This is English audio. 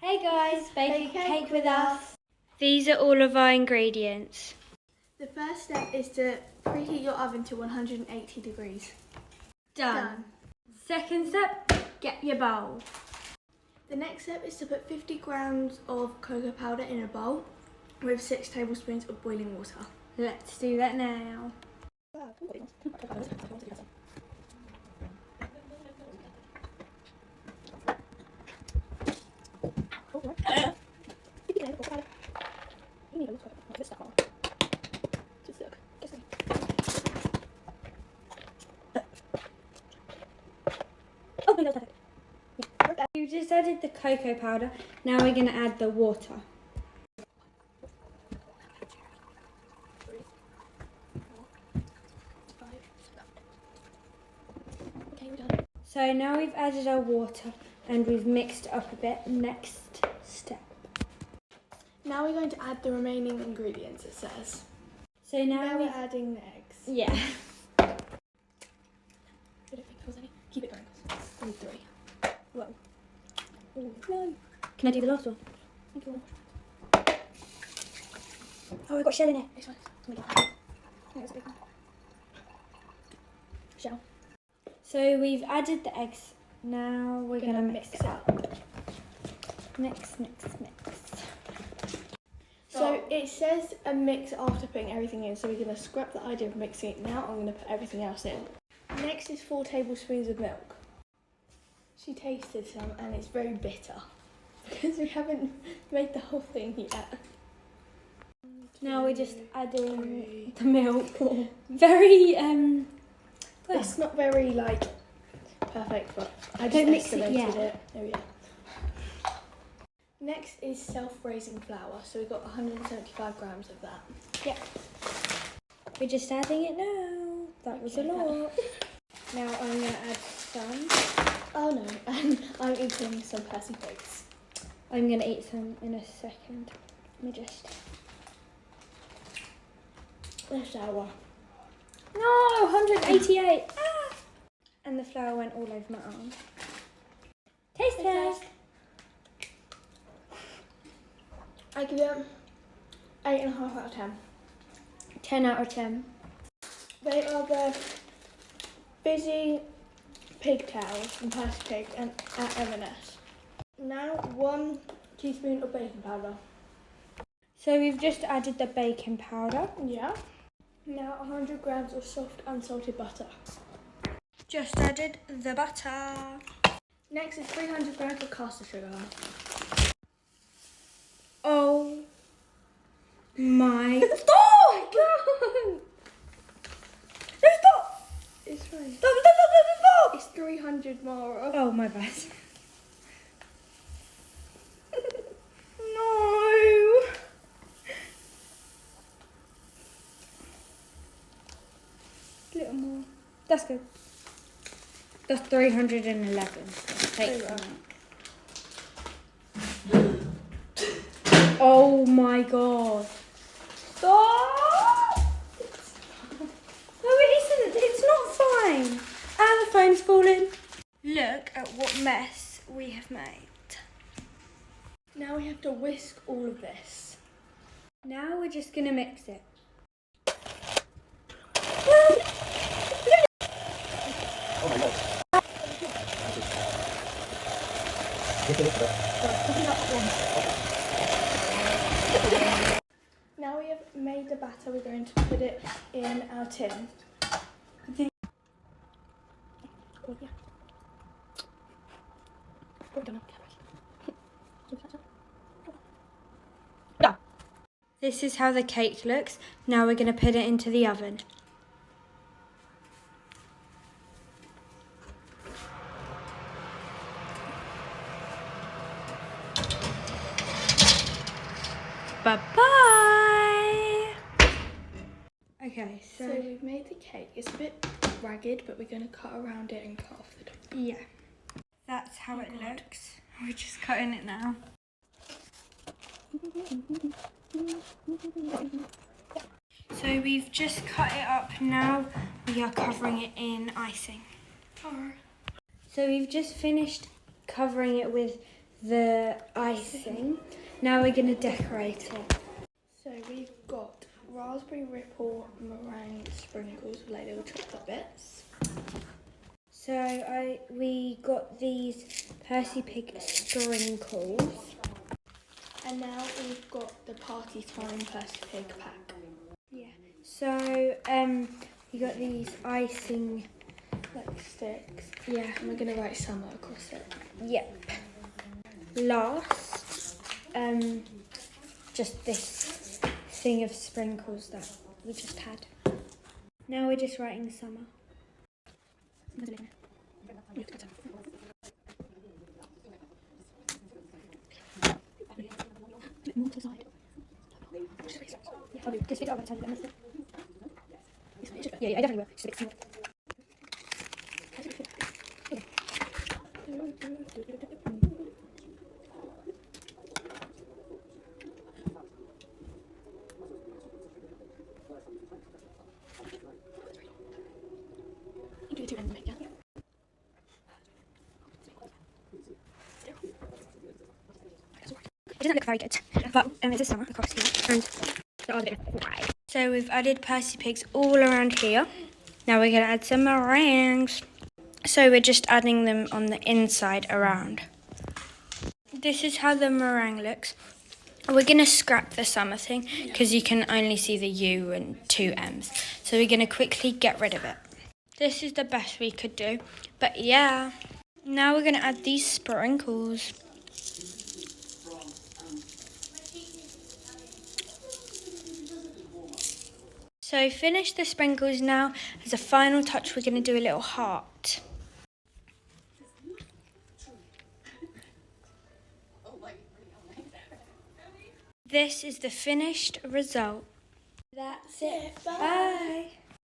Hey guys, bake a cake with us. These are all of our ingredients. The first step is to preheat your oven to 180 degrees. Done. Second step, get your bowl. The next step is to put 50 grams of cocoa powder in a bowl with 6 tablespoons of boiling water. Let's do that now. We've just added the cocoa powder. Now we're going to add the water. So now we've added our water and we've mixed it up a bit. Next step. Now we're going to add the remaining ingredients, it says. So Now we're adding the eggs. Yeah. I don't think there was any. Keep it going. Only 3. Whoa. Oh, no. Can I do the last one? Thank you. Oh, I've got shell in it. It's fine. It's a big one. Shell. So we've added the eggs. Now we're going to mix it up. Mix. So it says a mix after putting everything in, so we're going to scrap the idea of mixing it now. I'm going to put everything else in. Next is 4 tablespoons of milk. She tasted some and it's very bitter because we haven't made the whole thing yet. Now we're just adding the milk. Very, It's not very, perfect, but I just Don't mix it estimated yet. There we go. Next is self-raising flour, so we've got 175 grams of that. Yep. We're just adding it now. That was a lot. Now I'm going to add some. Oh no, and I'm eating some Percy figs. I'm going to eat some in a second. Let me just... The flour. No, 188. Ah! And the flour went all over my arm. Taste test. I give it 8.5 out of 10. 10 out of 10. They are the fizzy pigtails from Percy Pig and at M&S. Now 1 teaspoon of baking powder. So we've just added the baking powder. Yeah. Now 100 grams of soft unsalted butter. Just added the butter. Next is 300 grams of caster sugar. Oh my God! No, stop! It's fine. Stop! It's 300 more. Oh, my bad. No. A little more. That's good. That's 311. Take There some out. Oh my god. Stop! No, it isn't. It's not fine. And the phone's falling. Look at what mess we have made. Now we have to whisk all of this. Now we're just going to mix it. Oh my god. Now we have made the batter, we're going to put it in our tin. Oh, yeah. This is how the cake looks. Now we're going to put it into the oven. Bye-bye. Okay, So we've made the cake. It's a bit ragged, but we're going to cut around it and cut off the top. yeah, that's how it looks. We're just cutting it now. So we've just cut it up. Now we are covering it in icing. So we've just finished covering it with the icing. Now we're going to decorate it. So we've got raspberry ripple meringue sprinkles with like little chocolate bits. So we got these Percy Pig sprinkles. And now we've got the party time Percy Pig pack. Yeah. So we got these icing Like sticks. Yeah. And we're going to write summer across it. Yep. Last, just this thing of sprinkles that we just had. Now we're just writing summer. Just fit it up a tiny bit. Yeah, I definitely will. Just a bit small. You do two ends, yeah? It doesn't look very good, but it's a summer across here, and the other bit is white. So we've added Percy Pigs all around here. Now we're going to add some meringues. So we're just adding them on the inside around. This is how the meringue looks. We're going to scrap the summer thing because you can only see the U and two M's. So we're going to quickly get rid of it. This is the best we could do, but yeah. Now we're going to add these sprinkles. So finish the sprinkles now. As a final touch, we're going to do a little heart. This is the finished result. That's it. Bye.